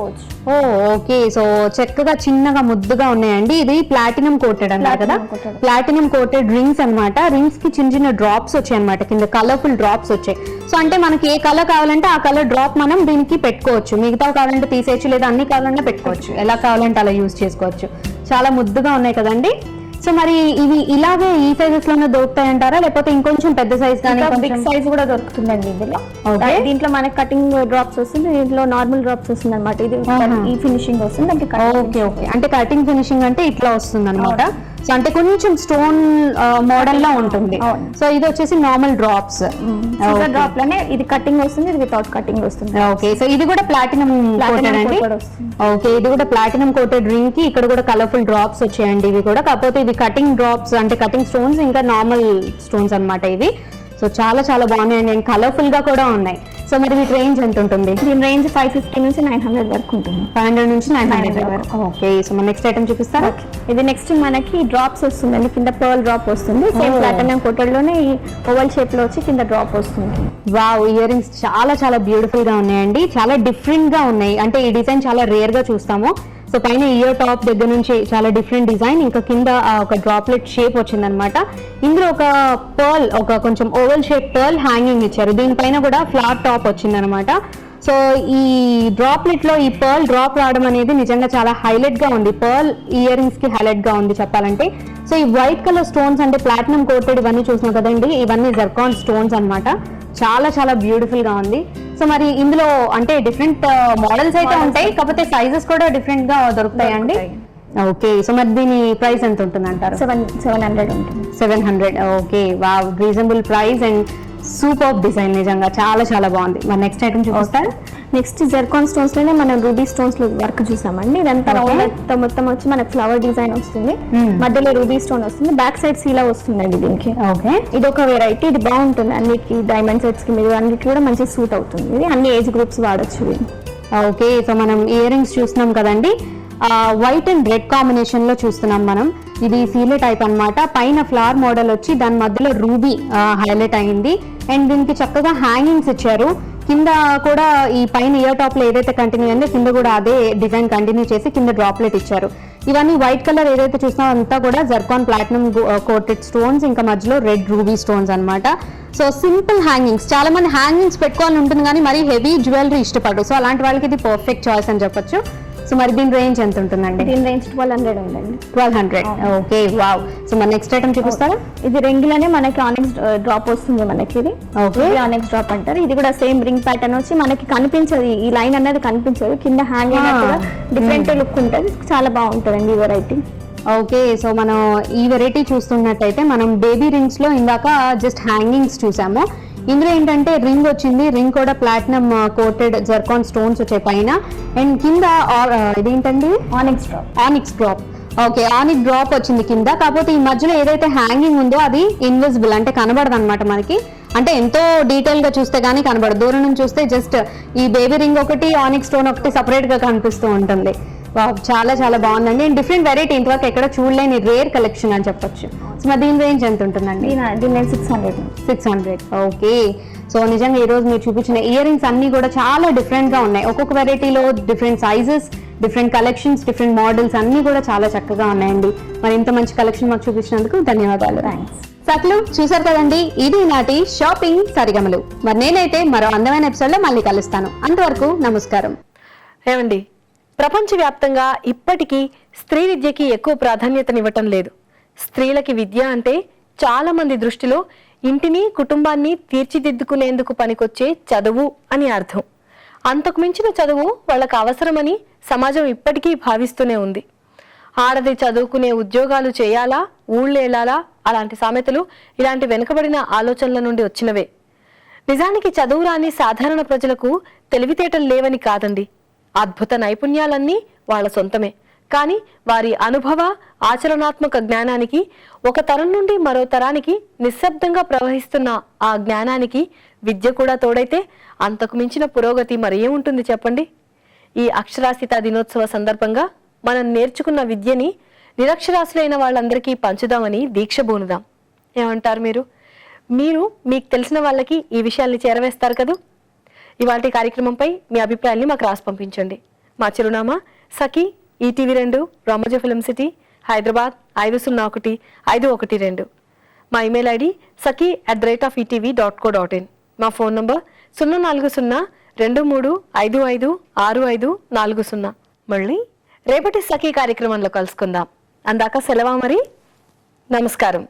ఓ ఓకే. సో చక్కగా చిన్నగా ముద్దుగా ఉన్నాయండి. ఇది ప్లాటినం కోటెడ్ అన్నారు కదా, ప్లాటినం కోటెడ్ రింగ్స్ అన్నమాట. రింగ్స్ కి చిన్న చిన్న డ్రాప్స్ వచ్చాయి అనమాట, కింద కలర్ఫుల్ డ్రాప్స్ వచ్చాయి. సో అంటే మనకి ఏ కలర్ కావాలంటే ఆ కలర్ డ్రాప్ మనం దీనికి పెట్టుకోవచ్చు. మిగతా కావాలంటే తీసేయచ్చు, లేదా అన్ని కావాలంటే పెట్టుకోవచ్చు. ఎలా కావాలంటే అలా యూజ్ చేసుకోవచ్చు. చాలా ముద్దుగా ఉన్నాయి కదండి. సో మరి ఇవి ఇలాగే ఈ సైజెస్ లోనే దొరుకుతాయి అంటారా, లేకపోతే ఇంకొంచెం పెద్ద సైజ్ కానీ బిగ్ సైజ్ కూడా దొరుకుతుందండి ఇందులో. దీంట్లో మనకి కటింగ్ డ్రాప్స్ వస్తుంది, దీంట్లో నార్మల్ డ్రాప్స్ వస్తుంది అనమాట. ఇది ఈ ఫినిషింగ్ వస్తుంది. Okay okay. అంటే కటింగ్ ఫినిషింగ్ అంటే ఇట్లా వస్తుంది అనమాట. సో అంటే కొంచెం స్టోన్ మోడల్ లా ఉంటుంది. సో ఇది వచ్చేసి నార్మల్ డ్రాప్స్. డ్రాప్ లోనే ఇది కటింగ్ వస్తుంది, ఇది వితౌట్ కటింగ్ వస్తుంది. ఓకే. సో ఇది కూడా ప్లాటినం కోటెడ్ అండి. ఓకే, ఇది కూడా ప్లాటినం కోటెడ్ రింగ్ కి ఇక్కడ కూడా కలర్ఫుల్ డ్రాప్స్ వచ్చాయండి. ఇవి కూడా కాకపోతే ఇవి కటింగ్ డ్రాప్స్ అంటే కటింగ్ స్టోన్స్, ఇంకా నార్మల్ స్టోన్స్ అన్నమాట ఇవి. సో చాలా చాలా బాగున్నాయండి అండ్ కలర్ఫుల్ గా కూడా ఉన్నాయి. సో మరి వీటి రేంజ్ ఎంత ఉంటుంది? దీని రేంజ్ 550 నుంచి 900 వరకు ఉంటుంది. 500 నుంచి 900 వరకు. ఓకే. సో మన నెక్స్ట్ ఐటమ్ చూపిస్తారా? ఇది నెక్స్ట్ మనకి డ్రాప్స్ వస్తుందండి. కింద పర్ల్ డ్రాప్ వస్తుంది. సేమ్ ప్లాటినం కోటెడ్ లోనే ఈ ఓవల్ షేప్ లో వచ్చి కింద డ్రాప్ వస్తుంది. వావ్, ఇయర్ రింగ్స్ చాలా చాలా బ్యూటిఫుల్ గా ఉన్నాయండి. చాలా డిఫరెంట్ గా ఉన్నాయి. అంటే ఈ డిజైన్ చాలా రేర్ గా చూస్తాము. సో పైన ఇయర్ టాప్ దగ్గర నుంచి చాలా డిఫరెంట్ డిజైన్, ఇంకా కింద ఒక డ్రాప్లెట్ షేప్ వచ్చిందనమాట. ఇందులో ఒక పర్ల్, ఒక కొంచెం ఓవల్ షేప్ పర్ల్ హ్యాంగింగ్ ఇచ్చారు. దీనిపైన కూడా ఫ్లాట్ టాప్ వచ్చిందనమాట. సో ఈ డ్రాప్లెట్ లో ఈ పర్ల్ డ్రాప్ రావడం అనేది నిజంగా చాలా హైలైట్ గా ఉంది. పర్ల్ ఇయర్ రింగ్స్ కి హైలైట్ గా ఉంది చెప్పాలంటే. సో ఈ వైట్ కలర్ స్టోన్స్ అంటే ప్లాటినం కోటెడ్ ఇవన్నీ చూసినాం కదండి, ఇవన్నీ జర్కాన్ స్టోన్స్ అన్నమాట. చాలా చాలా బ్యూటిఫుల్ గా ఉంది. సో మరి ఇందులో అంటే డిఫరెంట్ మోడల్స్ అయితే ఉంటాయి, కాకపోతే సైజెస్ కూడా డిఫరెంట్ గా దొరుకుతాయండి. ఓకే. సో మరి దీని ప్రైస్ ఎంత ఉంటుంది అంటారు? 700 ఉంటుంది. 700. Okay. Wow, reasonable price and super design. నిజంగా చాలా చాలా బాగుంది. మరి నెక్స్ట్ ఐటమ్ చూపిస్తారు? నెక్స్ట్ జర్కాన్ స్టోన్స్ లోనే మనం రూబీ స్టోన్స్ లో వర్క్ చూసామండి. ఇదంతా రౌండ్ మొత్తం వచ్చి మనకి ఫ్లవర్ డిజైన్ వస్తుంది, మధ్యలో రూబీ స్టోన్ వస్తుంది, బ్యాక్ సైడ్ సీలా వస్తుందండి దీనికి. ఓకే. ఇది ఒక వెరైటీ, ఇది బాగుంటుంది అన్నిటికి, డైమండ్ సెట్స్ కి మీరు అన్నిటికి కూడా మంచి సూట్ అవుతుంది. ఇది అన్ని ఏజ్ గ్రూప్స్ వాడచ్చు. ఓకే. సో మనం ఇయర్ రింగ్స్ చూస్తున్నాం కదండి, వైట్ అండ్ రెడ్ కాంబినేషన్ లో చూస్తున్నాం మనం. ఇది సీలే టైప్ అన్నమాట. పైన ఫ్లవర్ మోడల్ వచ్చి దాని మధ్యలో రూబీ హైలైట్ అయింది అండ్ దీనికి చక్కగా హ్యాంగింగ్స్ ఇచ్చారు. కింద కూడా ఈ పైన ఇయర్ టాప్ లో ఏదైతే కంటిన్యూ అయిందో కింద కూడా అదే డిజైన్ కంటిన్యూ చేసి కింద డ్రాప్లెట్ ఇచ్చారు. ఇవన్నీ వైట్ కలర్ ఏదైతే చూసినా అంతా కూడా జర్కాన్ ప్లాటినం కోటెడ్ స్టోన్స్, ఇంకా మధ్యలో రెడ్ రూబీ స్టోన్స్ అన్నమాట. సో సింపుల్ హ్యాంగింగ్స్, చాలా మంది హ్యాంగింగ్స్ పెట్టుకోవాలని ఉంటుంది కానీ మరీ హెవీ జ్యువెలరీ ఇష్టపడరు. సో అలాంటి వాళ్ళకి ఇది పర్ఫెక్ట్ చాయిస్ అని చెప్పొచ్చు. సో మరి దీని రేంజ్ ఎంత ఉంటుందండి? దీని రేంజ్ 1200 ఉందండి. 1200. ఓకే. వావ్. సో మన నెక్స్ట్ ఐటమ్ చూపిస్తారా? ఇది రింగ్ లోనే మనకి ఆనిక్స్ డ్రాప్ వస్తుంది మనకి. ఇది ఓకే, ఆనిక్స్ డ్రాప్ అంటారు. ఇది కూడా సేమ్ రింగ్ ప్యాటర్న్ వచ్చి మనకి కనిపించదు, ఈ లైన్ అనేది కనిపించదు, కింద హ్యాంగ్ అయినట్టుగా డిఫరెంట్ లుక్ ఉంటుంది. చాలా బాగుంటుందండి ఈ వెరైటీ. ఓకే. సో మనం ఈ వెరైటీ చూస్తున్నట్టయితే మనం బేబీ రింగ్స్ లో ఇందాక జస్ట్ హ్యాంగింగ్స్ చూసాము. ఇందులో ఏంటంటే రింగ్ వచ్చింది, రింగ్ కూడా ప్లాటినం కోటెడ్ జర్కాన్ స్టోన్స్ వచ్చాయి పైన అండ్ కింద ఇదేంటండి ఆనిక్స్ డ్రాప్. ఓకే, ఆనిక్ డ్రాప్ వచ్చింది కింద. కాకపోతే ఈ మధ్యలో ఏదైతే హ్యాంగింగ్ ఉందో అది ఇన్విజిబుల్, అంటే కనబడదు అనమాట మనకి. అంటే ఎంతో డీటెయిల్ గా చూస్తే గానీ కనబడదు, దూరం నుంచి చూస్తే జస్ట్ ఈ బేబీ రింగ్ ఒకటి ఆనిక్ స్టోన్ ఒకటి సపరేట్ గా కనిపిస్తూ ఉంటుంది. చాలా చాలా బాగుందండి అండ్ డిఫరెంట్ వెరైటీ, ఇంతవరకు ఎక్కడ చూడలేని రేర్ కలెక్షన్ అని చెప్పొచ్చు. సో మరి దీని రేంజ్ ఎంత ఉంటుందండి? దీని 600. ఓకే. సో నిజంగా ఈ రోజు మీరు చూపించిన ఇయర్ రింగ్స్ అన్ని కూడా చాలా డిఫరెంట్ గా ఉన్నాయి. ఒక్కొక్క వెరైటీలో different sizes, different collections, different models అన్ని కూడా చాలా చక్కగా ఉన్నాయండి. మరి ఇంత మంచి కలెక్షన్ మాకు చూపించినందుకు ధన్యవాదాలు. సక్లు చూసారు కదండి, ఇది నాటి షాపింగ్ సరిగమలు. మరి నేనైతే మరో అందమైన ఎపిసోడ్ లో మళ్ళీ కలుస్తాను. అంతవరకు నమస్కారం. ఏమండి, ప్రపంచవ్యాప్తంగా ఇప్పటికీ స్త్రీ విద్యకి ఎక్కువ ప్రాధాన్యతనివ్వటం లేదు. స్త్రీలకి విద్య అంటే చాలా మంది దృష్టిలో ఇంటిని, కుటుంబాన్ని తీర్చిదిద్దుకునేందుకు పనికొచ్చే చదువు అని అర్థం. అంతకు మించిన చదువు వాళ్ళకు అవసరమని సమాజం ఇప్పటికీ భావిస్తూనే ఉంది. ఆడది చదువుకునే ఉద్యోగాలు చేయాలా, ఊళ్ళేలాలా అలాంటి సామెతలు ఇలాంటి వెనుకబడిన ఆలోచనల నుండి వచ్చినవే. నిజానికి చదువు రాని సాధారణ ప్రజలకు తెలివితేటలు లేవని కాదండి. అద్భుత నైపుణ్యాలన్నీ వాళ్ళ సొంతమే. కానీ వారి అనుభవ, ఆచరణాత్మక జ్ఞానానికి, ఒక తరం నుండి మరో తరానికి నిశ్శబ్దంగా ప్రవహిస్తున్న ఆ జ్ఞానానికి విద్య కూడా తోడైతే అంతకు మించిన పురోగతి మరేముంటుంది చెప్పండి. ఈ అక్షరాస్యతా దినోత్సవ సందర్భంగా మనం నేర్చుకున్న విద్యని నిరక్షరాస్యులైన వాళ్ళందరికీ పంచుదామని దీక్ష బూనుదాం. ఏమంటారు మీరు? మీరు మీకు తెలిసిన వాళ్ళకి ఈ విషయాల్ని చేరవేస్తారు కదూ. ఇవాళ కార్యక్రమంపై మీ అభిప్రాయాల్ని మాకు రాసి పంపించండి. మా చిరునామా Sakhi, ETV 2, Ramoji film city, Hyderabad 5001-512. మా ఇమెయిల్ ఐడి saki@etv.co.in. మా ఫోన్ నంబర్ 04023556540. మళ్ళీ రేపటి సఖీ కార్యక్రమంలో కలుసుకుందాం. అందాక సెలవా మరి. నమస్కారం.